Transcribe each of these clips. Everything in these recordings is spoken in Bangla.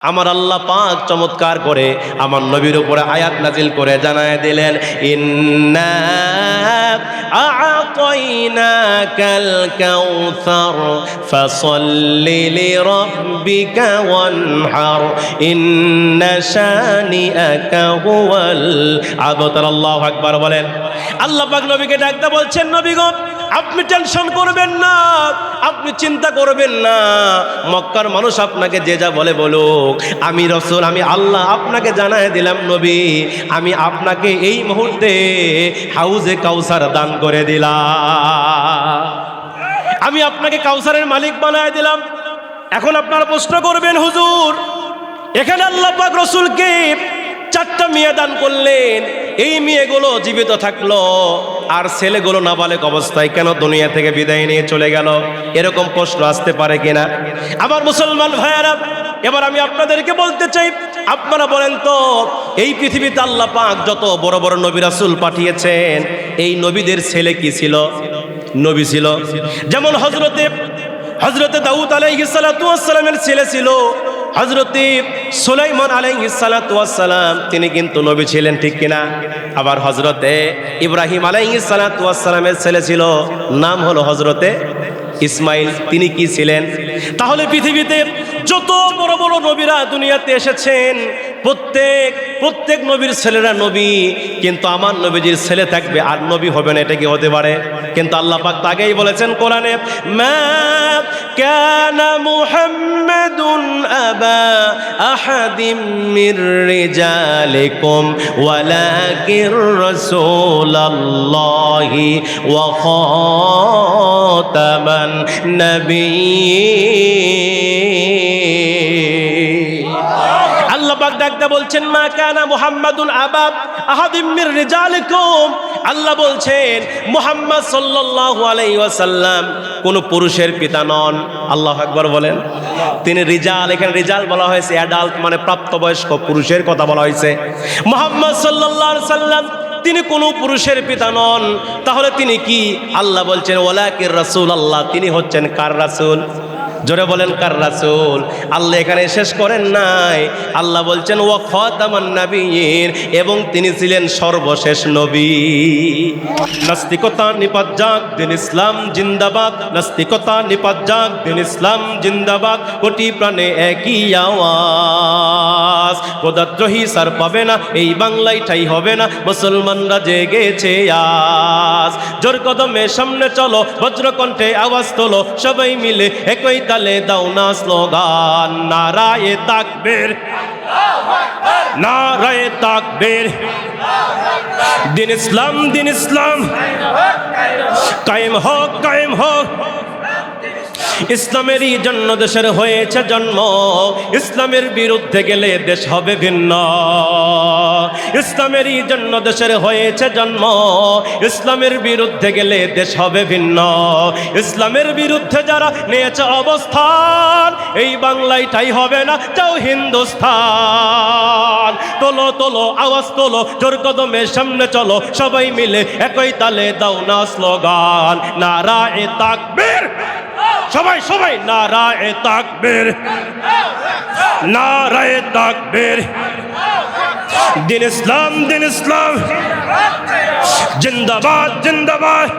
আমার আল্লাহ পাক চমৎকার করে আমার নবীর উপরে আয়াত নাজিল করে জানায় দিলেন, ইন্না আ'তাইনাকাল কাউসার ফাসাল্লি লিরাব্বিকা ওয়ানহার ইন্না শানিআকা হুয়াল আবতার। আল্লাহু আকবার বলেন। আল্লাহ পাক নবীকে ডাকতে বলছেন, নবী গো আপনি টেনশন করবেন না, আপনি চিন্তা করবেন না। মক্কার মানুষ আপনাকে যে যা বলে বলুক, আমি রাসূল, আমি আল্লাহ আপনাকে জানায় দিলাম নবী, আমি আপনাকে এই মুহূর্তে হাউজে কাউসার দান করে দিলাম। আমি আপনাকে কাউসারের মালিক বানায় দিলাম। এখন আপনারা প্রশ্ন করবেন, হুজুর এখানে আল্লাহ পাক রাসূলকে 4টা মেয়ে দান করলেন, এই মেয়েগুলো জীবিত থাকলো আর ছেলেগুলো নাবালেগ অবস্থায় কেন দুনিয়া থেকে বিদায় নিয়ে চলে গেল? এরকম প্রশ্ন আসতে পারে কিনা? আমার মুসলমান ভাইয়েরা, এবার আমি আপনাদেরকে বলতে চাই, আপনারা বলেন তো, এই পৃথিবীতে আল্লাহ পাক যত বড় বড় নবী রাসূল পাঠিয়েছেন, এই নবীদের ছেলে কি ছিল? নবী ছিল। যেমন হযরতে দাউদ আলাইহিস সালাতু ওয়াস সালামের ছেলে ছিল হযরতে সুলাইমান আলাইহিস সালাতু ওয়াস সালাম, তিনি কিন্তু নবী ছিলেন, ঠিক কিনা? আবার হযরতে ইব্রাহিম আলাইহিস সালাতু ওয়াস সালামের ছেলে ছিল, নাম হলো হযরতে ইসমাইল, তিনি কি ছিলেন? তাহলে পৃথিবীতে যত বড় বড় নবীরা দুনিয়াতে এসেছেন, প্রত্যেক নবীর ছেলেরা নবী, কিন্তু আমার নবীজির ছেলে থাকবে আর নবী হবে না, এটা কি হতে পারে? কিন্তু আল্লাহ পাক আগেই বলেছেন কোরআনে, মা কানা মুহাম্মাদুন আবা আহাদিম মির রিজালিকুম ওয়ালাকির রাসূলুল্লাহি ওয়া খাতামান নাবিয়্যিন। আল্লাহ পাক ডাকতে বলছেন, মা কানা মুহাম্মাদুন আবা আহাদিম মির রিজালিকুম। আল্লাহ বলছেন মুহাম্মদ সাল্লাল্লাহু আলাইহি ওয়াসাল্লাম কোন পুরুষের পিতা নন। আল্লাহু আকবার বলেন। তিনি রিজাল, এখানে রিজাল বলা হয়েছে অ্যাডাল্ট, মানে প্রাপ্তবয়স্ক পুরুষের কথা বলা হয়েছে। মুহাম্মদ সাল্লাল্লাহু আলাইহি ওয়াসাল্লাম তিনি কোনো পুরুষের পিতা নন। তাহলে তিনি কি? আল্লাহ বলছেন ওয়ালাকির রাসূলুল্লাহ, তিনি হচ্ছেন কার রাসূল? জোরে বলেন কার রাসূল? আল্লাহ এখানে শেষ করেন নাই, আল্লাহ বলছেন ওয়া খাতামান নাবিয়্যিন, এবং তিনি ছিলেন সর্বশেষ নবী। নাস্তিকতা নিপাত যাক, দিন ইসলাম জিন্দাবাদ। নাস্তিকতা নিপাত যাক, দিন ইসলাম জিন্দাবাদ। কোটি প্রাণে একই আওয়াজ, খোদাদ্রোহী সার পাবে না, এই বাংলায় ঠাই হবে না, মুসলমানরা জেগেছে আজ। জোর কদমে সামনে চলো, বজ্রকণ্ঠে আওয়াজ তোলো, সবাই মিলে একই তালে দাও না স্লোগান, নারায়ে তাকবীর, নারায়ে তাকবীর। দিন ইসলাম, দিন ইসলাম কায়েম হোক, কায়েম হোক। ইসলামেরই জন্য দেশের হয়েছে জন্ম, ইসলামের বিরুদ্ধে গেলে দেশ হবে ভিন্ন। ইসলামেরই জন্য দেশের হয়েছে জন্ম, ইসলামের বিরুদ্ধে গেলে দেশ হবে ভিন্ন। ইসলামের বিরুদ্ধে যারা নিয়েছে অবস্থান, এই বাংলায় ঠাই হবে না, যাও হিন্দুস্তান। তোলো তোলো আওয়াজ তোলো, জোর কদমে সামনে চলো, সবাই মিলে একই তালে দাও না স্লোগান, নারায়ে তাকবীর। সবাই সবাই নারায়ে তাকবীর, নারায়ে তাকবীর। দিন ইসলাম, দিন ইসলাম জিন্দাবাদ, জিন্দাবাদ।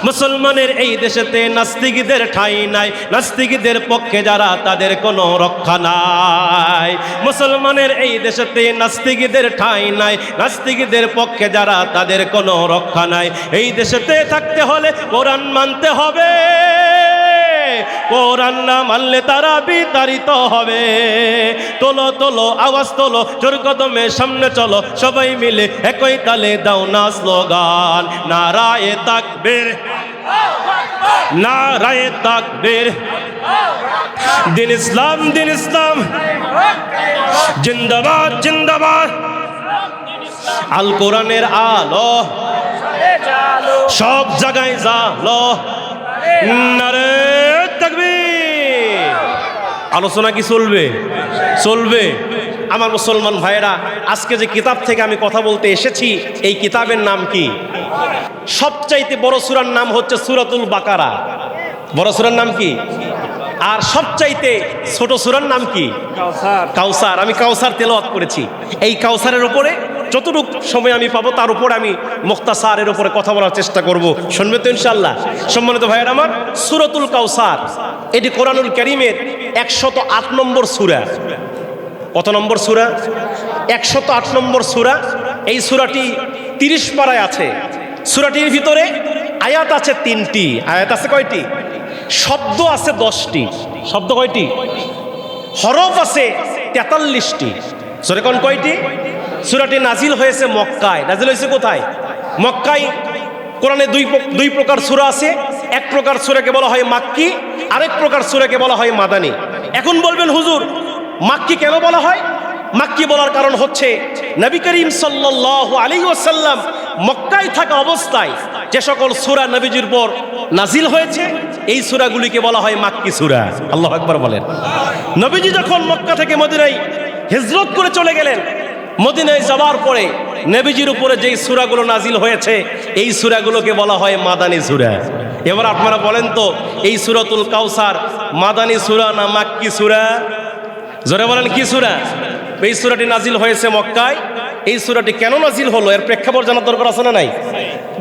মুসলমানের এই দেশেতে নাস্তিকদের ঠাঁই নাই, নাস্তিকদের পক্ষে যারা তাদের কোনো রক্ষা নাই। মুসলমানের এই দেশেতে নাস্তিকদের ঠাঁই নাই, নাস্তিকদের পক্ষে যারা তাদের কোনো রক্ষা নাই। এই দেশেতে থাকতে হলে কোরআন মানতে হবে, কোরআন না মানলে তারা বিতাড়িত হবে। তোলো তোলো আওয়াজ তোলো, জোর কদমে সামনে চলো, সবাই মিলে একই তালে দাও না স্লোগান, নারায়ে তাকবীর, নারায়ে তাকবীর। দিন ইসলাম, দিন ইসলাম জিন্দাবাদ, জিন্দাবাদ। আল কোরআনের আলো সব জায়গায় জালো, নারায়ে তাকবীর। আলোচনা কি চলবে? চলবে। আমার মুসলমান ভাইয়েরা, আজকে যে কিতাব থেকে আমি কথা বলতে এসেছি, এই কিতাবের নাম কি? সবচাইতে বড় সূরার নাম হচ্ছে সূরাতুল বাকারা। বড় সূরার নাম কি? আর সবচাইতে ছোট সূরার নাম কি? কাউসার। আমি কাউসার তেলাওয়াত করেছি। এই কাউসারের উপরে যতটুকু সময় আমি পাবো তার উপর আমি মুখতাসারের উপরে কথা বলার চেষ্টা করব। শুনবে তো ইনশাআল্লাহ? সম্মানিত ভাইয়ের আমার, সূরাতুল কাউসার এটি কোরআনুল কারীমের 108 নম্বর সূরা। কত নম্বর সূরা? 108 নম্বর সূরা। এই সূরাটি 30 পারায় আছে। সূরাটির ভিতরে আয়াত আছে 3টি। আয়াত আছে কয়টি? শব্দ আছে 10টি। শব্দ কয়টি? হরফ আছে 43টি। সূরা কোন কয়টি? সূরাটি নাজিল হয়েছে মক্কায়। নাজিল হয়েছে কোথায়? মক্কায়। কোরআনে দুই প্রকার সূরা আছে। এক প্রকার সূরাকে বলা হয় মাক্কি, আরেক প্রকার সূরাকে বলা হয় মাদানী। এখন বলবেন হুজুর মাক্কি কেন বলা হয়? মাক্কি বলার কারণ হচ্ছে নবী করিম সাল্লাল্লাহু আলাইহি ওয়াসাল্লাম মক্কায় থাকা অবস্থায় যে সকল সূরা নবীজির উপর নাজিল হয়েছে এই সূরাগুলিকে বলা হয় মাক্কি সূরা। আল্লাহু আকবার বলেন। নবীজি যখন মক্কা থেকে মদিনায় হিজরত করে চলে গেলেন, মদিনায় যাওয়ার পরে নবীজির উপরে যেই সূরাগুলো নাজিল হয়েছে এই সূরাগুলোকে বলা হয় মাদানী সূরা। এবার আপনারা বলেন তো এই সূরাতুল কাউসার মাদানী সূরা না মাক্কি সূরা? জোরে বলেন কি সূরা? এই সূরাটি নাজিল হয়েছে মক্কায়। এই সূরাটি কেন নাজিল হলো এর প্রেক্ষাপট জানার দরকার আছে না নাই?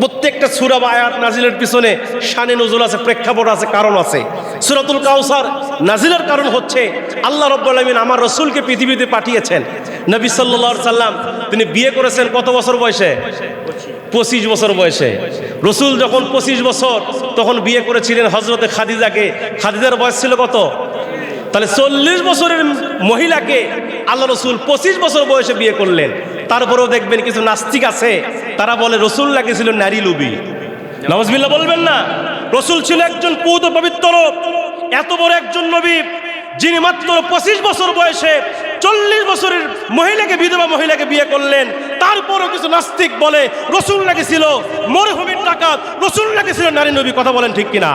প্রত্যেকটা সূরা বা আয়াত নাজিলের পিছনে শানে নুজুল আছে, প্রেক্ষাপট আছে, কারণ আছে। সূরাতুল কাউসার নাজিলের কারণ হচ্ছে আল্লাহ রাব্বুল আলামিন আমার রাসূলকে পৃথিবীতে পাঠিয়েছেন। নবী সাল্লাল্লাহু আলাইহি সাল্লাম তিনি বিয়ে করেছেন কত বছর বয়সে? 25 বছর বয়সে। রাসূল যখন 25 বছর তখন বিয়ে করেছিলেন হযরতে খাদিজাকে। খাদিজার বয়স ছিল কত? তাহলে 40 বছরের মহিলাকে আল্লাহ রাসূল 25 বছর বয়সে বিয়ে করলেন। তারপরেও দেখবেন কিছু নাস্তিক আছে, তারা বলে রাসূল নাকি ছিল নারী লোভী। নাউজুবিল্লাহ বলবেন না? রাসূল ছিল একজন পূত পবিত্র, এত বড় একজন নবী যিনি মাত্র 25 বছর বয়সে 40 বছরের মহিলাকে, বিধবা মহিলাকে বিয়ে করলেন। তারপরও কিছু নাস্তিক বলে রাসূল নাকি ছিল মরহুমের ডাকাত, রাসূল নাকি ছিল নারী নবী। কথা বলেন ঠিক কিনা?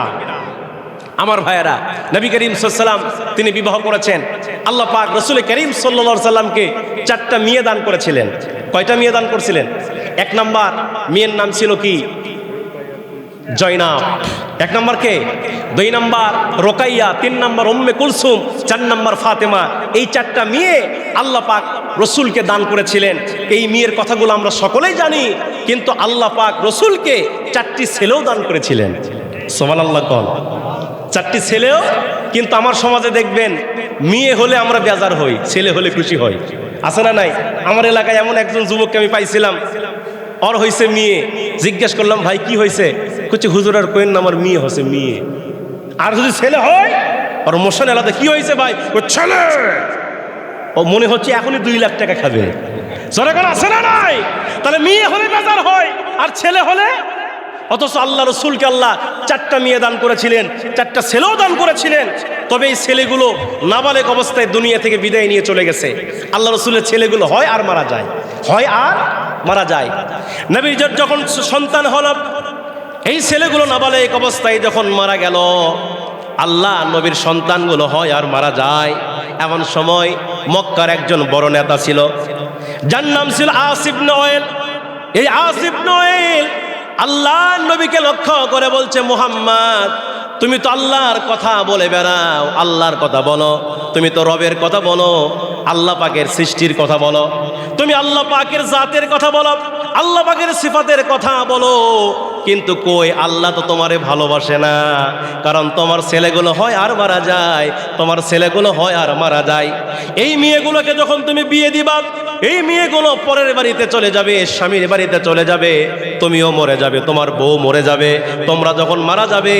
আমার ভাইয়েরা, নবী করিম সাল্লাল্লাহু আলাইহি ওয়াসাল্লাম তিনি বিবাহ করেছেন। আল্লাহ পাক রাসূল করিম সাল্লাল্লাহু আলাইহি ওয়াসাল্লামকে 4টা মেয়ে দান করেছিলেন। কয়টা মেয়ে দান করেছিলেন? 1 নাম্বার মেয়ের নাম ছিল কি? জয়নাব। 1 নাম্বার কে? 2 number Ruqaiya, 3 number Umme Kulsum, 4 number Fatema. এই 4টা মেয়ে আল্লাহ পাক রাসূলকে দান করেছিলেন। এই মেয়ের কথাগুলো আমরা সকলেই জানি, কিন্তু আল্লাহ পাক রাসূলকে 4টি ছেলেও দান করেছিলেন। সুবহানাল্লাহ কোন? 4টি ছেলেও। কিন্তু আমার সমাজে দেখবেন মেয়ে হলে আমরা বেজার হই, ছেলে হলে খুশি হই। আছে না নাই? আমার এলাকায় এমন একজন যুবককে আমি পাইছিলাম, ওর হয়েছে মেয়ে। জিজ্ঞেস করলাম ভাই কি হয়েছে? বলছে হুজুর আর কোয়েন না, আমার মেয়ে হয়েছে মেয়ে। আর যদি ছেলে হয় ওর মোশন আলাদা। কি হয়েছে ভাই? ও ছেলে। ও মনে হচ্ছে এখনই 2 লাখ টাকা খাবে। সরকার আছে না নাই? তাহলে মেয়ে হলে বেজার হয় আর ছেলে হলে। অথচ আল্লাহ রাসূলকে আল্লাহ 4টা মেয়ে দান করেছিলেন, 4টা ছেলেও দান করেছিলেন। তবে এই ছেলেগুলো নাবালেগ অবস্থায় দুনিয়া থেকে বিদায় নিয়ে চলে গেছে। আল্লাহ রাসূলের ছেলেগুলো হয় আর মারা যায়, হয় আর মারা যায়। নবীর যখন সন্তান হলো, এই ছেলেগুলো নাবালেগ অবস্থায় যখন মারা গেল, আল্লাহ নবীর সন্তানগুলো হয় আর মারা যায়। এমন সময় মক্কার একজন বড় নেতা ছিল, যার নাম ছিল আস ইবনে ওয়াইল। এই আস ইবনে ওয়াইল আল্লাহ নবীকে লক্ষ্য করে বলছে, মুহাম্মদ তুমি তো আল্লাহর কথা বলে বেড়াও, আল্লাহর কথা বলো, তুমি তো রবের কথা বলো, আল্লাহ পাকের সৃষ্টির কথা বলো, তুমি আল্লাহ পাকের জাতের কথা বলো, আল্লাহ পাকের সিফাতের কথা বলো, কিন্তু কই আল্লাহ তো তোমারে ভালোবাসে না। কারণ তোমার ছেলেগুলো হয় আর মারা যায়, তোমার ছেলেগুলো হয় আর মারা যায়। এই মেয়েগুলোকে যখন তুমি বিয়ে দিবা, এই মেয়েগুলো পরের বাড়িতে চলে যাবে, স্বামীর বাড়িতে চলে যাবে, তুমিও মরে যাবে, তোমার বউ মরে যাবে। তোমরা যখন মারা যাবে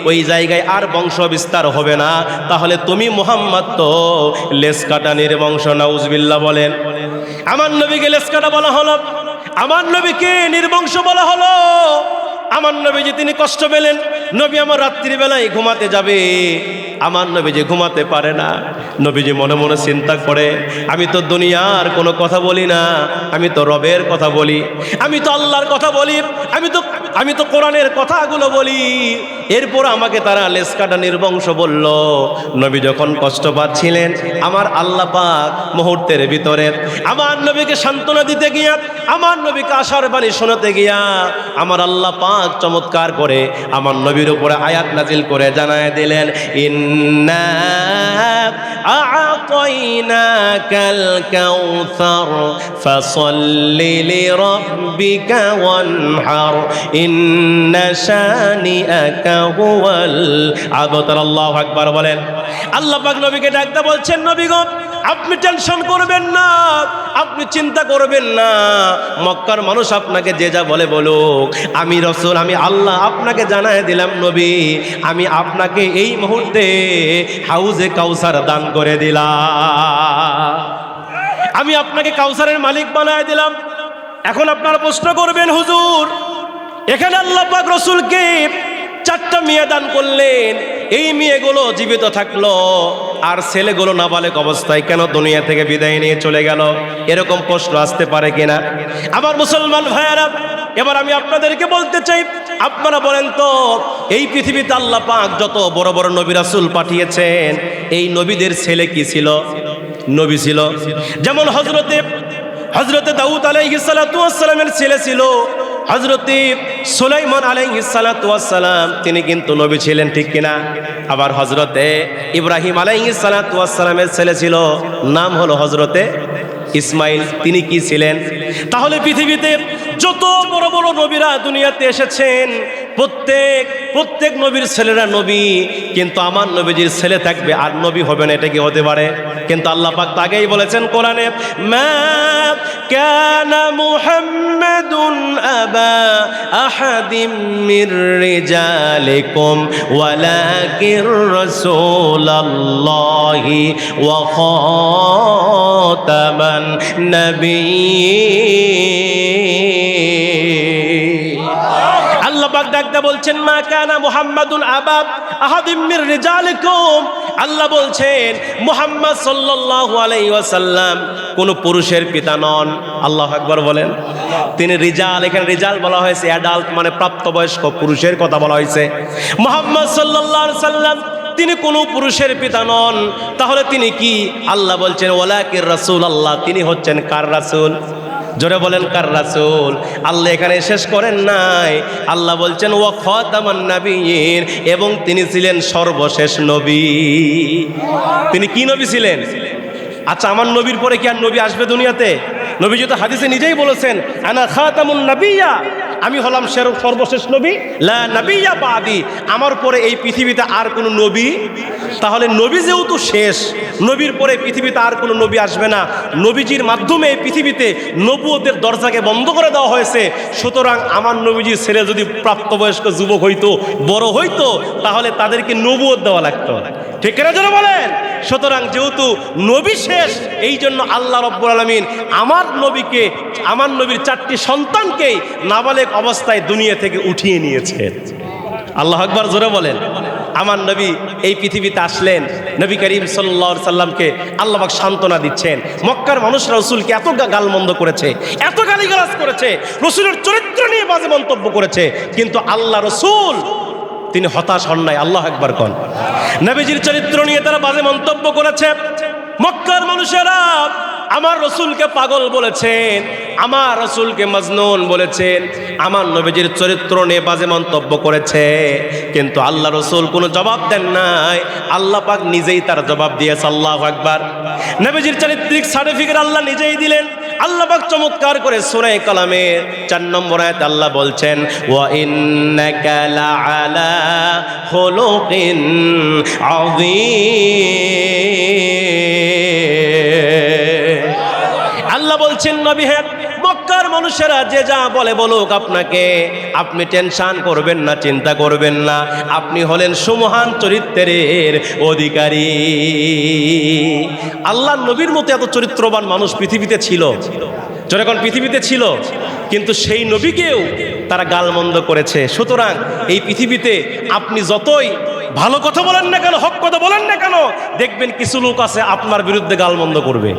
ওই জায়গায় আর বংশ বিস্তার হবে না। তাহলে তুমি মুহাম্মদ তো লেস কাটা নির্বংশ। নাউজুবিল্লাহ বলেন। আমার নবীকে লেস কাটা বলা হলো, আমার নবীকে নির্বংশ বলা হলো। আমার নবীজি তিনি কষ্ট পেলেন। নবী আমার রাত্রির বেলায় ঘুমাতে যাবে, আমার নবীজি ঘুমাতে পারে না। নবীজি মনে মনে চিন্তা করে, আমি তো দুনিয়ার কোনো কথা বলি না, আমি তো রবের কথা বলি, আমি তো আল্লাহর কথা বলি, আমি তো কোরআনের কথাগুলো বলি। এরপর আমাকে তারা লেজ কাটা নির্বংশ বলল। নবী যখন কষ্ট পাচ্ছিলেন, আমার আল্লাহ পাক মুহূর্তের ভিতরে আমার নবীকে সান্ত্বনা দিতে গিয়া, আমার নবীকে আশার বাণী শোনাতে গিয়া আমার আল্লাহ পাক চমৎকার করে আমার নবীর উপরে আয়াত নাজিল করে জানায় দিলেন, ইন্না আ'তাইনাকাল কাউসার ফাসাল্লি লিরাব্বিকা ওয়ানহার ইন্না শানিআকা হুয়াল আবতার। আল্লাহু আকবার বলেন। আল্লাহ পাক নবীকে ডাকতে বলছেন, নবী গো, আপনি টেনশন করবেন না, আপনি চিন্তা করবেন না। মক্কার মানুষ আপনাকে যে যা বলে বলুক, আমি রাসূল, আমি আল্লাহ আপনাকে জানায় দিলাম নবী, আমি আপনাকে এই মুহূর্তে হাউজে কাউসার দান করে দিলাম, আমি আপনাকে কাউসারের মালিক বানায় দিলাম। এখন আপনারা প্রশ্ন করবেন, হুজুর, এখানে আল্লাহ পাক রাসূলকে 4টা মেয়ে দান করলেন, এই মেয়েগুলো জীবিত থাকলো আর ছেলেগুলো নাবালেগ অবস্থায় কেন দুনিয়া থেকে বিদায় নিয়ে চলে গেল? এরকম প্রশ্ন আসতে পারে কিনা? আমার মুসলমান ভাইয়ারা, এবার আমি আপনাদেরকে বলতে চাই, আপনারা বলেন তো, এই পৃথিবীতে আল্লাহ পাক যত বড় বড় নবী রাসূল পাঠিয়েছেন, এই নবীদের ছেলে কি ছিল? নবী ছিল। যেমন হযরতে দাউদ আলাইহিস সালাতু ওয়াস সালামের ছেলে ছিল হযরতে সুলাইমান আলাইহিস সালাতু ওয়াস সালাম, তিনি কিন্তু নবী ছিলেন, ঠিক কিনা? আবার হযরতে ইব্রাহিম আলাইহিস সালাতু ওয়াস সালামের ছেলে ছিল, নাম হলো হযরতে ইসমাইল, তিনি কি ছিলেন? তাহলে পৃথিবীতে যত বড় বড় নবীরা দুনিয়াতে এসেছেন, প্রত্যেক নবীর ছেলেরা নবী, কিন্তু আমার নবীজির ছেলে থাকবে আর নবী হবে না, এটা কি হতে পারে? কিন্তু আল্লাহ পাক আগেই বলেছেন কোরআনে, মা কানা মুহাম্মাদুন আবা আহাদিম মির রিজালিকুম ওয়ালাকির রাসূলুল্লাহি ওয়া খাতামান নাবিয়্যিন। আল্লাহ পাক ডাকতে বলছেন, মা কানা মুহাম্মাদুন আবা আহাদিম মির রিজালিকুম, আল্লাহ বলছেন মুহাম্মদ সাল্লাল্লাহু আলাইহি ওয়াসাল্লাম কোন পুরুষের পিতা নন। আল্লাহু আকবার বলেন। তিনি রিজাল, এখানে রিজাল বলা হয়েছে অ্যাডাল্ট, মানে প্রাপ্তবয়স্ক পুরুষের কথা বলা হয়েছে। মুহাম্মদ সাল্লাল্লাহু আলাইহি ওয়াসাল্লাম তিনি কোনো পুরুষের পিতা নন, তাহলে তিনি কি? আল্লাহ বলছেন ওয়ালাকির রাসূলুল্লাহ, তিনি হচ্ছেন কার রাসূল? জোরে বলেন, কার রাসূল? আল্লাহ এখানে শেষ করেন নাই, আল্লাহ বলছেন ওয়া খাতামান নাবিয়্যিন, এবং তিনি ছিলেন সর্বশেষ নবী। তিনি কি নবী ছিলেন? আচ্ছা, আমার নবীর পরে কি আর নবী আসবে দুনিয়াতে? নবীজি তো হাদিসে নিজেই বলেছেন, আনা খাতামুন নাবিয়্যা, আমি হলাম সর্বশেষ নবী, লা নাবিয়্যা বাদি, আমার পরে এই পৃথিবীতে আর কোনো নবী। তাহলে নবী যেহেতু শেষ, নবীর পরে পৃথিবীতে আর কোনো নবী আসবে না, নবীজির মাধ্যমে এই পৃথিবীতে নবুয়তের দরজাকে বন্ধ করে দেওয়া হয়েছে। সুতরাং আমার নবীজির ছেলে যদি প্রাপ্তবয়স্ক যুবক হইতো, বড় হইতো, তাহলে তাদেরকে নবুয়ত দেওয়া লাগতো, ঠিক না? যেন বলেন। সুতরাং যেহেতু নবী শেষ, এই জন্য আল্লাহ রাব্বুল আলামিন আমার নবীকে, আমার নবীর 4টি সন্তানকে নাবালেগ অবস্থায় দুনিয়া থেকে উঠিয়ে নিয়েছেন। আল্লাহু আকবার, জোরে বলেন। আমার নবী এই পৃথিবীতে আসলেন, নবী করিম সাল্লাল্লাহু আলাইহি সাল্লামকে আল্লাহ পাক সান্ত্বনা দিচ্ছেন। মক্কার মানুষ রাসূলকে এত গালমন্দ করেছে, এত গালিগালাজ করেছে, রাসূলের চরিত্র নিয়ে বাজে মন্তব্য করেছে, কিন্তু আল্লাহ রাসূল তিনি হতাশ হন নাই। আল্লাহু আকবার কোন। নবীজির চরিত্র নিয়ে তারা বাজে মন্তব্য করেছে। মক্কার মানুষেরা আমার রাসূলকে পাগল বলেছেন, আমার রাসূলকে মাজনুন বলেছেন, আমার নবীজির চরিত্র নিয়ে বাজে মন্তব্য করেছে, কিন্তু আল্লাহ রাসূল কোনো জবাব দেন নাই। আল্লাহ পাক নিজেই তার জবাব দিয়েছে। আল্লাহু আকবার। নবীজির চারিত্রিক সার্টিফিকেট আল্লাহ নিজেই দিলেন। আল্লাহ পাক চমৎকার করে সূরা কালামের 4 নম্বর আয়াতে আল্লাহ বলছেন, ওয়া ইন্নাকা লাআলা খুলুকিন আযীম। আল্লাহ বলছেন, নবী হ্যাঁ, মক্কার মানুষেরা যে যা বলে বলুক আপনাকে, আপনি টেনশন করবেন না, চিন্তা করবেন না, আপনি হলেন সুমহান চরিত্রের অধিকারী। আল্লাহ নবীর মতো এত চরিত্রবান মানুষ পৃথিবীতে ছিল, যখন পৃথিবীতে ছিল, কিন্তু সেই নবীকেও তারা গালমন্দ করেছে। সুতরাং এই পৃথিবীতে আপনি যতই ভালো কথা বলেন না কেন, হক কথা বলেন না কেন, দেখবেন কিছু লোক আছে আপনার বিরুদ্ধে গালমন্দ করবে।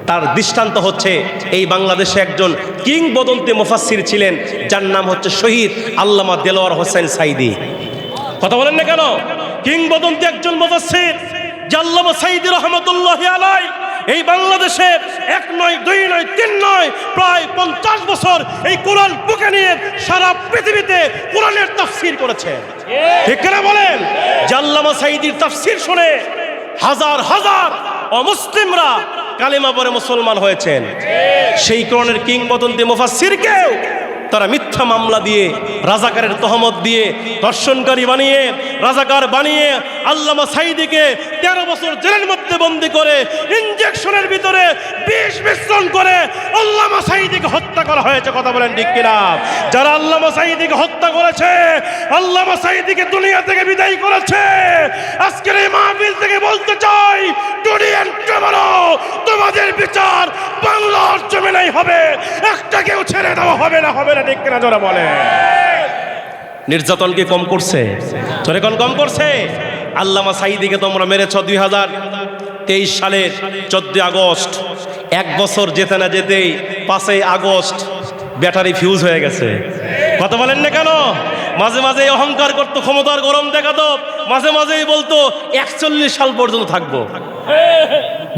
তার দৃষ্টান্ত হচ্ছে এই বাংলাদেশে একজন কিংবদন্তি মুফাসসির ছিলেন, যার নাম হচ্ছে শহীদ আল্লামা দেলোয়ার হোসেন সাইদি। কথা বলেন না কেন? কিংবদন্তি একজন মুফাসসির আল্লামা সাঈদী রহমাতুল্লাহি আলাইহি এই বাংলাদেশের এক নয়, দুই নয়, তিন নয়, প্রায় 50 বছর এই কোরআন বুকে নিয়ে সারা পৃথিবীতে কোরআনের তাফসীর করেছে। ঠিক কিনা বলেন? আল্লামা সাঈদীর তাফসীর শুনে হাজার হাজার অমুসলিমরা কালেমা পড়ে মুসলমান হয়েছেন। সেই কোরআনের কিংবদন্তি মুফাসসিরকেও তারা মিথ্যা মামলা দিয়ে, রাজাকারের তহমত দিয়ে, ধর্ষণকারী বানিয়ে, রাজাকার বানিয়ে আল্লামা সাঈদীকে 13 বছর জেলের মধ্যে বন্দী করে ইনজেকশনের ভিতরে বিষ মিশ্রণ করে আল্লামা সাঈদীকে হত্যা করা হয়েছে। কথা বলেন ঠিক কিনা? যারা আল্লামা সাঈদীকে হত্যা করেছে, আল্লামা সাঈদীকে দুনিয়া থেকে বিদায় করেছে, আজকের এই মাহফিল থেকে বলতে চাই, তোমাদের বিচার বাংলার জমিনেই হবে, একটা কেউ ছেড়ে দেওয়া হবে না, হবে না। ঠিক কিনা যারা বলে? নির্যাতন কি কম করছে? জোরে কোন কম করছে? আল্লামা সাঈদীকে তোমরা মেরেছ 2023 সালের 14 আগস্ট। এক বছর যেতে না যেতেই 5 আগস্ট ব্যাটারি ফিউজ হয়ে গেছে। কথা বলেন না কেন? মাঝে মাঝে অহংকার করতো, ক্ষমতার গরম দেখাতো, মাঝে মাঝেই বলতো 41 সাল পর্যন্ত থাকবো।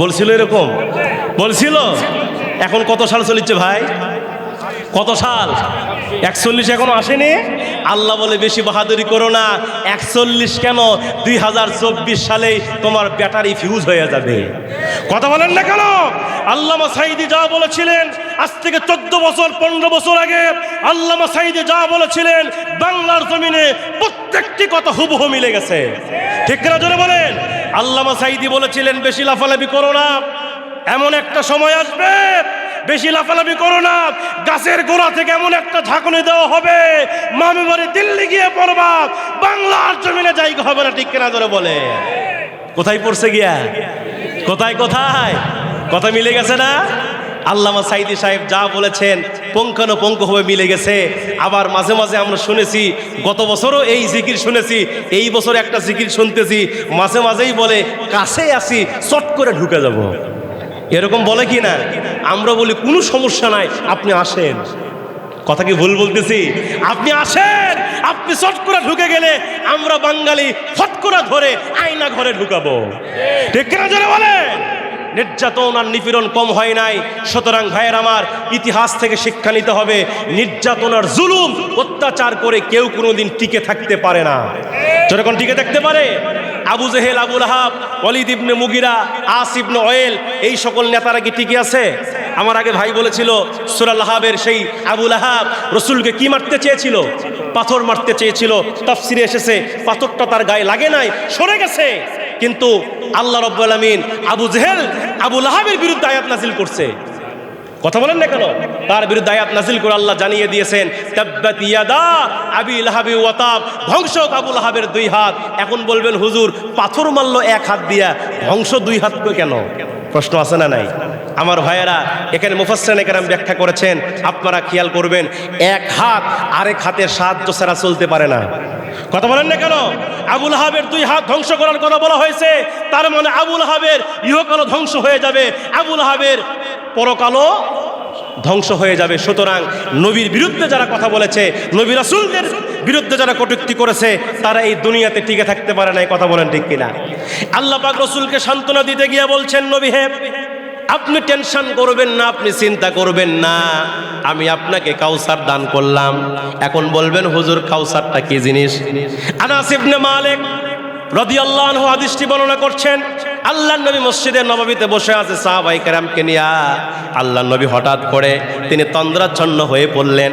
বলছিল এরকম? বলছিল। এখন কত সাল চলিচ্ছে ভাই? কত সাল? 41 এখনো আসেনি। আল্লাহ বলে বেশি বাহাদুরি করো না, 41 কেন, 2024 সালেই তোমার ব্যাটারি ফিউজ হয়ে যাবে। কথা বলেন না কেন? আল্লামা সাঈদী যা বলেছিলেন আজ থেকে 14 বছর 15 বছর আগে, আল্লামা সাঈদী যা বলেছিলেন বাংলার জমিনে প্রত্যেকটি কথা হুবহু মিলে গেছে। ঠিক না জোরে বলেন? আল্লামা সাঈদী বলেছিলেন বেশি লাফালাফি করো না, এমন একটা সময় আসবে বেশি লাফালাফি করো না, গাছের গোড়া থেকে এমন একটা ঝাঁকুনি দেওয়া হবে, মামি বাড়ি দিল্লি গিয়ে পড়বা, বাংলার জমিনে জায়গা হবে না। ঠিক কিনা ধরে বলে? কোথায় পড়ছে গিয়া? কোথায় কোথায় কথা মিলে গেছে না? আল্লামা সাঈদী সাহেব যা বলেছেন পুঙ্খানুপুঙ্খভাবে মিলে গেছে। আবার মাঝে মাঝে আমরা শুনেছি, গত বছরও এই জিকির শুনেছি, এই বছর একটা জিকির শুনতেছি, মাঝে মাঝেই বলে কাছে আসি চট করে ঢুকে যাব। এরকম বলে কি না? আমরা বলি কোনো সমস্যা নাই, আপনি আসেন। কথা কি ভুল বলতেছি? আপনি আসেন, আপনি চট করে ঢুকে গেলে আমরা বাঙালি ফট করে ধরে আয়না ঘরে ঢুকাবো। ঠিক কিনা জোরে বলেন? নির্যাতন আর নিপীড়ন কম হয় নাই। সুতরাং ভাইয়ের আমার, ইতিহাস থেকে শিক্ষা নিতে হবে, নির্যাতন আর জুলুম অত্যাচার করে কেউ কোনোদিন টিকে থাকতে পারে না। যখন টিকে থাকতে পারে, আবু জেহেল, আবু লাহাব, ওয়ালিদ ইবনে মুগিরা, আস ইবনে ওয়াইল, এই সকল নেতারা কি টিকে আছে? আমার আগে ভাই বলেছিল সূরা লাহাবের সেই আবু লাহাব রসুলকে কি মারতে চেয়েছিল? পাথর মারতে চেয়েছিল। তাফসিরে এসেছে পাথরটা তার গায়ে লাগে নাই, সরে গেছে। কিন্তু আল্লাহ রাব্বুল আলামিন আবু জেহেল, আবু লাহাবের বিরুদ্ধে আয়াত নাজিল করছে। কথা বলেন না কেন? তার বিরুদ্ধে আয়াত নাজিল করে আল্লাহ জানিয়ে দিয়েছেন তাব্বাত ইয়াদা আবি লাহাবি ওয়া তাব, ধ্বংস আবু লাহাবের 2 হাত। এখন বলবেন হুজুর পাথর মারলো 1 হাত দিয়া, ধ্বংস 2 হাত কেন? প্রশ্ন আছে না নাই? আমার ভাইয়েরা, এখানে মুফাসসিরিনে কেরাম ব্যাখ্যা করেছেন, আপনারা খেয়াল করবেন, 1 হাত আরেক হাতের সাহায্য ছাড়া চলতে পারে না। কথা বলেন না কেন? আবু লাহাবের 2 হাত ধ্বংস করার কথা বলা হয়েছে, তার মানে আবু লাহাবের ইহকালও ধ্বংস হয়ে যাবে, আবু লাহাবের পরকালও ধ্বংস হয়ে যাবে। সুতরাং নবীর বিরুদ্ধে যারা কথা বলেছে, নবী রাসূলদের বিরুদ্ধে যারা কটূক্তি করেছে, তারা এই দুনিয়াতে টিকে থাকতে পারে না। কথা বলেন ঠিক কিনা? আল্লাহ পাক রাসূলকে সান্ত্বনা দিতে গিয়ে বলছেন, নবী হে, আপনি টেনশন করবেন না, আপনি চিন্তা করবেন না, আমি আপনাকে কাউসার দান করলাম। এখন বলবেন হুজুর কাউসারটা কি জিনিস? আনাস ইবনে মালিক রাদিয়াল্লাহু আনহু হাদিসটি বর্ণনা করছেন, আল্লাহর নবী মসজিদে নববীতে বসে আছে সাহাবায়ে কেরামকে নিয়ে। আল্লাহর নবী হঠাৎ করে তিনি তন্দ্রাচ্ছন্ন হয়ে পড়লেন।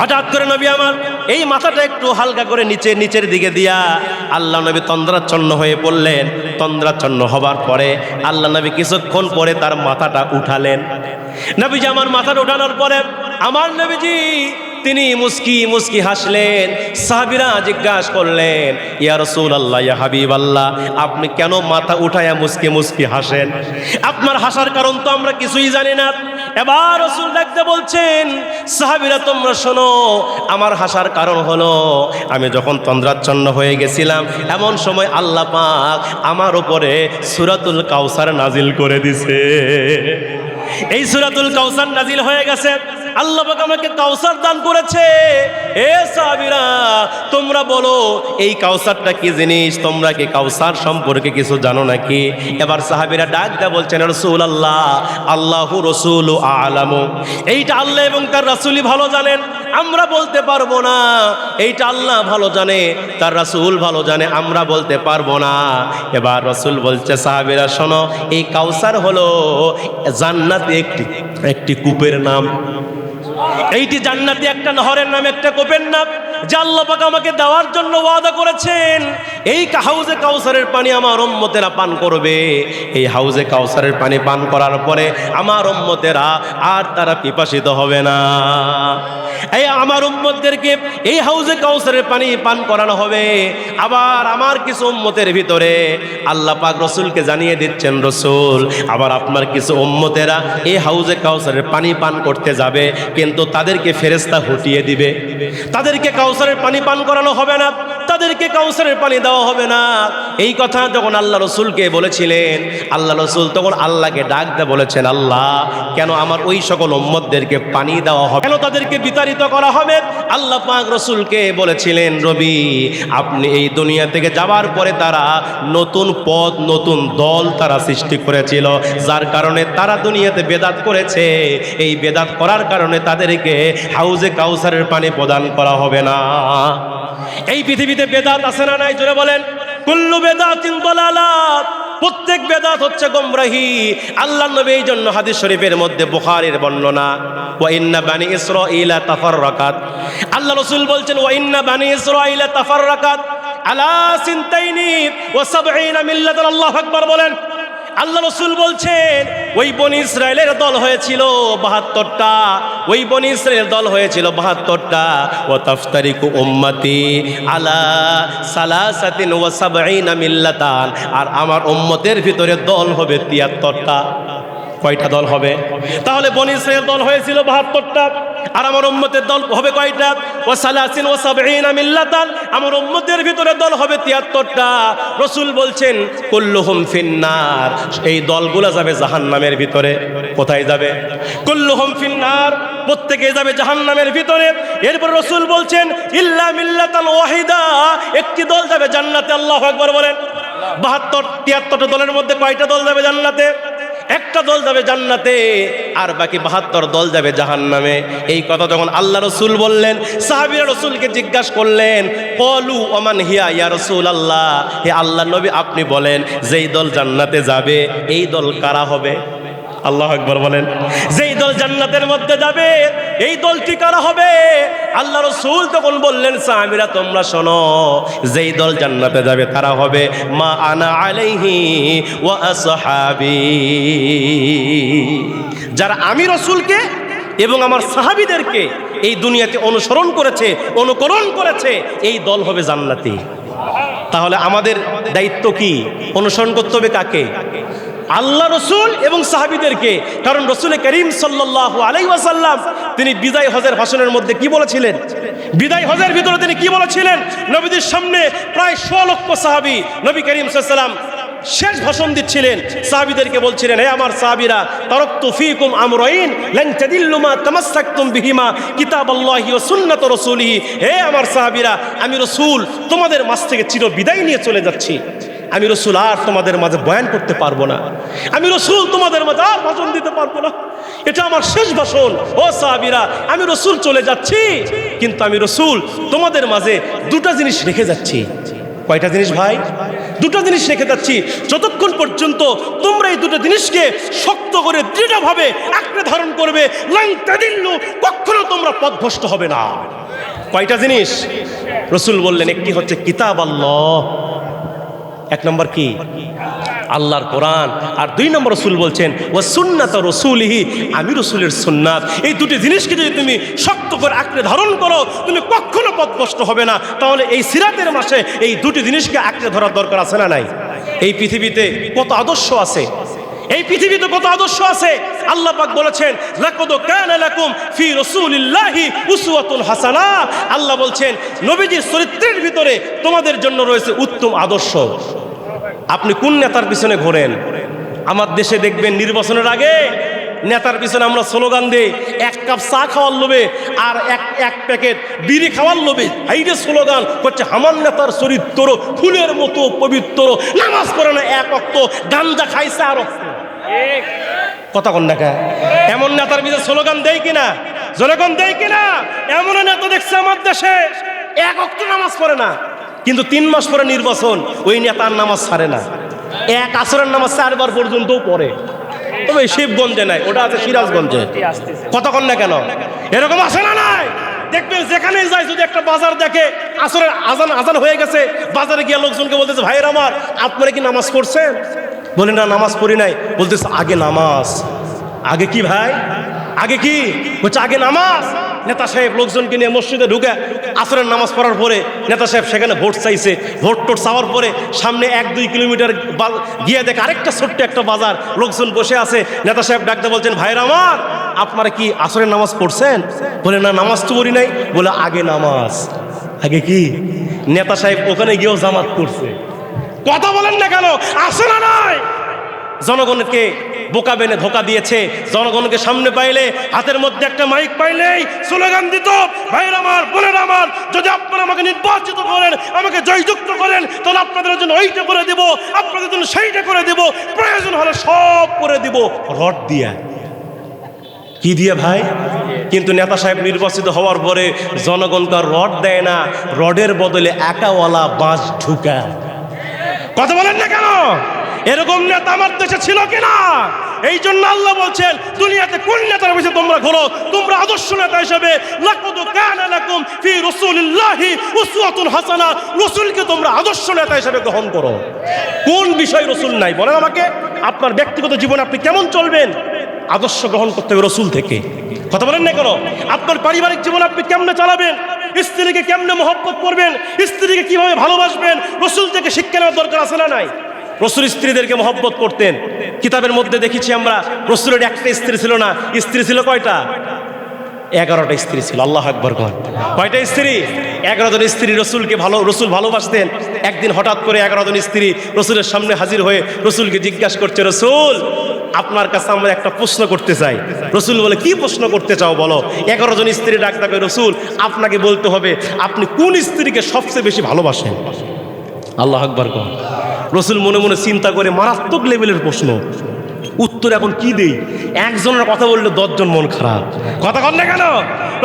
হঠাৎ করে নবী আমার এই মাথাটা একটু হালকা করে নিচের দিকে দিয়া আল্লাহ নবী তন্দ্রাচ্ছন্ন হয়ে পড়লেন। তন্দ্রাচ্ছন্ন হবার পরে আল্লাহ নবী কিছুক্ষণ পরে তার মাথাটা উঠালেন। নবীজি আমার মাথাটা উঠানোর পরে আমার নবীজি তিনি মুস্কি মুস্কি হাসলেন। সাহাবীরা জিজ্ঞাসা করলেন, ইয়া রাসূলুল্লাহ, ইয়া হাবিবাল্লাহ, আপনি কেন মাথা উঠায়া মুস্কি মুস্কি হাসেন? আপনার হাসার কারণ তো আমরা কিছুই জানি না। এবার রাসূল ডাকতে বলছেন, সাহাবীরা তোমরা শোনো, আমার হাসার কারণ হলো আমি যখন তন্দ্রাচ্ছন্ন হয়ে গেছিলাম, এমন সময় আল্লাহ পাক আমার উপরে সূরাতুল কাউসার নাজিল করে দিছে। এই সূরাতুল কাউসার নাজিল হয়ে গেছে। আল্লাহ পাক আমাকে কাউসার দান করেছে। এ সাহাবীরা তোমরা বলো এই কাউসারটা কি জিনিস? তোমরা কি কাউসার সম্পর্কে কিছু জানো নাকি? এবার সাহাবীরা ডাক দেয়া বলছেন, রাসূলুল্লাহ আল্লাহু রাসূলু আ'লামু, এইটা আল্লাহ এবং তার রাসূলই ভালো জানেন, আমরা বলতে পারবো না। এইটা আল্লাহ ভালো জানে, তার রাসূল ভালো জানে, আমরা বলতে পারবো না। এবার রাসূল বলছে, সাহাবীরা শোনো, এই কাউসার হলো জান্নাতে একটি কূপের নাম। এইটি জান্নাতি একটা নহরের নাম, একটা কূপের নাম, যা আল্লাহ পাক আমাকে দেওয়ার জন্য ওয়াদা করেছেন। এই হাউজে কাউসারের পানি আমার উম্মতেরা পান করবে। এই হাউজে কাউসারের পানি পান করার পরে আমার উম্মতেরা আর তারা পিপাসিত হবে না। এই আমার উম্মতদেরকে এই হাউজে কাউসারের পানি পান করানো হবে। আবার আমার কিছু উম্মতের ভিতরে আল্লাহ পাক রসুলকে জানিয়ে দিচ্ছেন, রসুল আবার আপনার কিছু উম্মতেরা এই হাউজে কাউসারের পানি পান করতে যাবে, কিন্তু তাদেরকে ফেরেশতা হটিয়ে দিবে, তাদেরকে কাউসারের পানি পান করানো হবে না, তাদেরকে কাউসারের পানি দেওয়া হবে না। এই কথা যখন আল্লাহ রসুলকে বলেছিলেন, আল্লাহ রসুল তখন আল্লাহকে ডাক দিয়ে বলেছেন, আল্লাহ কেন আমার ওই সকল উম্মতদেরকে পানি দেওয়া হবে, কেন তাদেরকে বিতাড়িত করা হবে? আল্লাহ পাক রসুলকে বলেছিলেন, রবি আপনি এই দুনিয়া থেকে যাবার পরে তারা নতুন পথ, নতুন দল তারা সৃষ্টি করেছিল, যার কারণে তারা দুনিয়াতে বেদাত করেছে। এই বেদাত করার কারণে তাদেরকে হাউজে কাউসারের পানি প্রদান করা হবে না। এই পৃথিবীতে বেদাত আছে না নাই? জোরে বলেন। কুল্লু বেদাতিন দালালাত, প্রত্যেক বেদাত হচ্ছে গোমরাহি। আল্লাহর নবী এই জন্য হাদিস শরীফের মধ্যে, বুখারীর বর্ণনা, ওয়া ইন্না বানি ইসরাঈলা তাফাররাকাত, আল্লাহ রাসূল বলছেন, ওয়া ইন্না বানি ইসরাঈলা তাফাররাকাত আলা সিনতাইনি ওয়া সাবঈনা মিল্লাতান। আল্লাহু আকবার বলেন। আল্লাহ রসুল বলছেন, ওই বনি ইসরায়েলের দল হয়েছিল ৭২টা, ওই বনি ইসরায়েলের দল হয়েছিল ৭২টা। ও তাফতারিকু উম্মতি আলা সালাসাতিন ওয়া সাবঈনা মিল্লাতান, আর আমার উম্মতের ভিতরে দল হবে ৭৩টা। কয়টা দল হবে? তাহলে বনি ইসরায়েল দল হয়েছিল ৭২টা, আর আমার উম্মতের দল হবে কয়টা? ওয়া সালাসিন ওয়া সাবঈনা মিল্লাতান, আমার উম্মতের ভিতরে দল হবে ৭৩টা। রাসূল বলছেন, কুল্লুহুম ফিন্নার, এই দলগুলো যাবে জাহান্নামের ভিতরে। কোথায় যাবে? কুল্লুহুম ফিন্নার, প্রত্যেকে যাবে জাহান্নামের ভিতরে। এরপর রাসূল বলছেন, ইল্লা মিল্লাতান ওয়াহিদা, একটি দল যাবে জান্নাতে। আল্লাহু আকবার বলেন। ৭২-৭৩টা দলের মধ্যে কয়টা দল যাবে জান্নাতে? একটা দল যাবে জান্নাতে, আর বাকি ৭২ দল যাবে জাহান্নামে। এই কথা যখন আল্লাহ রসুল বললেন, সাহাবীরা রসুলকে জিজ্ঞাসা করলেন, ক্বালু ওমান হিয়া ইয়া রাসূলুল্লাহ, হে আল্লাহর নবী আপনি বলেন, যেই দল জান্নাতে যাবে এই দল কারা হবে? আল্লাহু আকবার বলেন। যেই দল জান্নাতের মধ্যে যাবে এই দলটি কারা হবে? আল্লাহ রাসূল তখন বললেন, সাহাবীরা তোমরা শোনো, যেই দল জান্নাতে যাবে তারা হবে মা আনা আলাইহি ওয়া আসহাবি, যারা আমি রাসূলকে এবং আমার সাহাবীদেরকে এই দুনিয়াতে অনুসরণ করেছে, অনুকরণ করেছে, এই দল হবে জান্নাতি। তাহলে আমাদের দায়িত্ব কি? অনুসরণ করতে হবে কাকে? আল্লাহ রসুল এবং সাহাবীদেরকে। কারণ রসুল করিম সাল্লাল্লাহু আলাইহি ওয়াসাল্লাম তিনি বিদায় হজের ভাষণের মধ্যে কি বলেছিলেন? বিদায় হজের ভিতরে তিনি কি বলেছিলেন? নবীদের সামনে প্রায় ১০০ লক্ষ সাহাবী নবী করিম সাল্লাল্লাহু আলাইহি ওয়াসাল্লাম শেষ ভাষণ দিচ্ছিলেন। সাহাবীদেরকে বলছিলেন, হে আমার সাহাবীরা, তারাকতু ফীকুম আমরাইন লান তাদিল্লু মা তামাসসাকতুম বিহিমা কিতাবাল্লাহি ওয়া সুন্নাত রাসূলিহি। হে আমার সাহাবীরা, আমি রাসূল তোমাদের মাঝ থেকে চির বিদায় নিয়ে চলে যাচ্ছি। আমি রাসূল আর তোমাদের মাঝে বয়ান করতে পারবো না, আমি রাসূল তোমাদের মাঝে আর ভাষণ দিতে পারবো না, এটা আমার শেষ ভাষণ। ও সাহাবীরা, আমি রাসূল চলে যাচ্ছি, কিন্তু আমি রাসূল তোমাদের মাঝে দুটো জিনিস রেখে যাচ্ছি। কয়টা জিনিস ভাই? দুটো জিনিস রেখে যাচ্ছি। যতক্ষণ পর্যন্ত তোমরা এই দুটো জিনিসকে শক্ত করে দৃঢ়ভাবে আঁকড়ে ধারণ করবে, লান তাদিল্লু, কখনো তোমরা পথভ্রষ্ট হবে না। কয়টা জিনিস? রাসূল বললেন, একটি হচ্ছে কিতাব আল্লাহ, এক নম্বর কি? আল্লাহর কোরআন, আর ২ নম্বর রাসূল বলছেন ওয়া সুন্নাত রাসূলিহি, আমি রাসূলের সুন্নাত। এই দুটি জিনিসকে যদি তুমি শক্ত করে আঁকড়ে ধারণ করো, তুমি কখনো পথভ্রষ্ট হবে না। তাহলে এই সিরাতের মাসে এই দুটি জিনিসকে আঁকড়ে ধরার দরকার আছে না নাই? এই পৃথিবীতে কত আদর্শ আছে, এই পৃথিবীতে কত আদর্শ আছে। আল্লাহ পাক বলেছেন, লাকাদ কানা লাকুম ফি রাসূলিল্লাহি উসওয়াতুন হাসানাহ। আল্লাহ বলছেন, নবীজির চরিত্রের ভিতরে তোমাদের জন্য রয়েছে উত্তম আদর্শ। আপনি কোন নেতার পিছনে ঘোরেন? আমার দেশে দেখবেন নির্বাচনের আগে নেতার পিছনে আমরা স্লোগান দেই, এক কাপ চা খাওয়ার লোভে আর এক প্যাকেট বিড়ি খাওয়ার লোভে হাইরে স্লোগান হচ্ছে আমার নেতার চরিত্র ফুলের মতো পবিত্র, নামাজ পড়ে না এক ওয়াক্ত, গাঞ্জা খাইছে আর কথা কন দেখা। এমন নেতার পিছনে স্লোগান দেয় কিনা, জনগণ দেয় কিনা? এমন নেতা দেখছে আমার দেশে এক ওয়াক্ত নামাজ পড়ে না, কিন্তু 3 মাস পরে নির্বাচন, ওই নেতার নামাজ ছাড়ে না, এক আসরের নামাজ 4 বার পর্যন্তও পড়ে। তবে শিবগঞ্জে নাই, ওটা আছে সিরাজগঞ্জে। কতক্ষণ না কেন এরকম আছে না নাই? দেখবেন যেখানেই যায়, যদি একটা বাজার দেখে আসরের আজান হয়ে গেছে, বাজারে গিয়ে লোকজনকে বলতেছে ভাইয়ের আমার আপনারা কি নামাজ পড়ছেন? বলে না নামাজ পড়ি নাই। বলতেছে আগে নামাজ। আগে কি ভাই? আগে কি বলছে? আগে নামাজ। নেতা সাহেব লোকজনকে নিয়ে মসজিদে ঢুকে আসরের নামাজ পড়ার পরে নেতা সাহেব সেখানে ভোট চাইছে। ভোট চাওয়ার পরে সামনে 1-2 কিলোমিটার গিয়ে দেখে আরেকটা ছোট্ট একটা বাজার, লোকজন বসে আছে। নেতা সাহেব ডাকতে বলছেন ভাইরা আমার আপনারা কি আসরের নামাজ পড়ছেন? বলে না নামাজ তো পড়ি নাই। বলে আগে নামাজ। আগে কি? নেতা সাহেব ওখানে গিয়েও জামাত করছে। কথা বলেন না কেন? আসে না নাই? জনগণকে বোকা বেনে ধোকা দিয়েছে। জনগণকে সামনে পাইলে, হাতের মধ্যে একটা মাইক পাইলেই স্লোগান দিত ভাইয়ের আমার বোনের আমার, যদি আপনারা আমাকে নির্বাচিত করেন, আমাকে জয়যুক্ত করেন, তাহলে আপনাদের জন্য ওইটা করে দেব, আপনাদের জন্য সেইটা করে দেব, প্রয়োজন হলে সব করে দেব। রড দিয়া কি দিয়ে ভাই? কিন্তু নেতা সাহেব নির্বাচিত হওয়ার পরে জনগণকে রড দেয় না, রডের বদলে একাওয়ালা বাঁশ ঢুকায়। কথা বলেন না কেন? এরকম নেতা আমার দেশে ছিল কিনা? এই জন্য আল্লাহ বলছেন দুনিয়াতে কোন নেতার পিছনে তোমরা ঘোরো, তোমরা আদর্শ নেতা হিসেবে লাকাদ কানা লাকুম ফি রাসূলিল্লাহি উসওয়াতুন হাসানা, রাসূলকে তোমরা আদর্শ নেতা হিসেবে গ্রহণ করো। কোন বিষয় রাসূল নাই বলেন আমাকে? আপনার ব্যক্তিগত জীবনে আপনি কেমন চলবেন? আদর্শ গ্রহণ করতে হবে রাসূল থেকে। কথা বলেন না কেন? আপনার পারিবারিক জীবন আপনি কেমনে চালাবেন, স্ত্রীকে কেমনে মহব্বত করবেন, স্ত্রীকে কিভাবে ভালোবাসবেন, রাসূল থেকে শিক্ষা নেওয়ার দরকার আছে না নাই? রাসূল স্ত্রীদেরকে মহব্বত করতেন। কিতাবের মধ্যে দেখেছি আমরা রাসূলের একটা স্ত্রী ছিল না, স্ত্রী ছিল কয়টা? 11টা স্ত্রী ছিল। আল্লাহু আকবার। কয়টা স্ত্রী? 11 জন স্ত্রী রাসূলকে রাসূল ভালোবাসতেন। একদিন হঠাৎ করে 11 জন স্ত্রী রাসূলের সামনে হাজির হয়ে রাসূলকে জিজ্ঞাসা করছে, রাসূল আপনার কাছে আমরা একটা প্রশ্ন করতে চাই। রাসূল বলে কি প্রশ্ন করতে চাও বলো। 11 জন স্ত্রী ডাক দেবে, রাসূল আপনাকে বলতে হবে আপনি কোন স্ত্রীকে সবচেয়ে বেশি ভালোবাসেন। আল্লাহু আকবার। রাসূল মনে মনে চিন্তা করে, মারাত্মক লেভেলের প্রশ্ন, উত্তর এখন কি দেই? একজনের কথা বললে 10 জন মন খারাপ। কথা কন না কেন?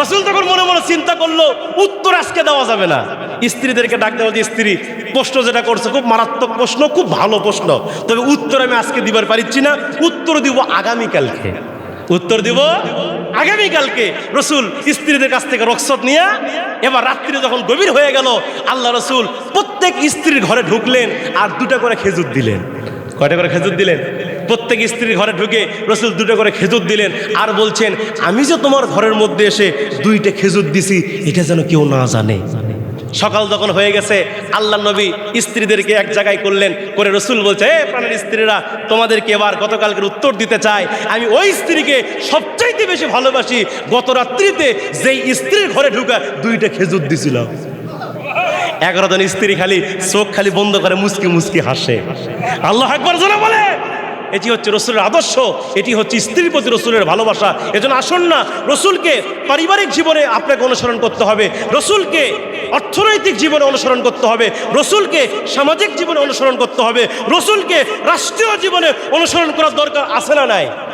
রাসূল তখন মনে মনে চিন্তা করলো উত্তর আজকে দেওয়া যাবে না। স্ত্রীদেরকে ডাক দেওয়া, যে স্ত্রী প্রশ্ন যেটা করছে খুব মারাত্মক প্রশ্ন, খুব ভালো প্রশ্ন, তবে উত্তর আমি আজকে দিবার পারছি না, উত্তর দিব আগামীকালকে। উত্তর দিব আগামীকালকে। রাসূল স্ত্রীদের কাছ থেকে রুখসত নিয়ে এবার রাত্রি যখন গভীর হয়ে গেল, আল্লাহ রাসূল প্রত্যেক স্ত্রীর ঘরে ঢুকলেন আর 2টা করে খেজুর দিলেন। কয়টা করে খেজুর দিলেন? প্রত্যেক স্ত্রীর ঘরে ঢুকে রাসূল 2টা করে খেজুর দিলেন আর বলছেন আমি যে তোমার ঘরের মধ্যে এসে 2টা খেজুর দিছি এটা যেন কেউ না জানে। সকাল যখন হয়ে গেছে, আল্লাহ নবী স্ত্রীদেরকে এক জায়গায় করলেন, করে রাসূল বলছে এ প্রাণের স্ত্রীরা, তোমাদেরকে এবার গতকালকের উত্তর দিতে চাই। আমি ওই স্ত্রীকে সবচাইতে বেশি ভালোবাসি গত রাত্রিতে যেই স্ত্রীর ঘরে ঢুকা 2টা খেজুর দিছিলাম। 11 জন স্ত্রী খালি চোখ খালি বন্ধ করে মুচকি মুচকি হাসে। আল্লাহু আকবার জোরে বলে। এটি হচ্ছে রাসূলের আদর্শ, এটি হচ্ছে স্ত্রীর প্রতি রাসূলের ভালোবাসা। এজন্য আসুন না, রাসূলকে পারিবারিক জীবনে আপনাকে অনুসরণ করতে হবে, রাসূলকে অর্থনৈতিক জীবনে অনুসরণ করতে হবে, রাসূলকে সামাজিক জীবনে অনুসরণ করতে হবে, রাসূলকে রাষ্ট্রীয় জীবনে অনুসরণ করার দরকার আছে না নাই?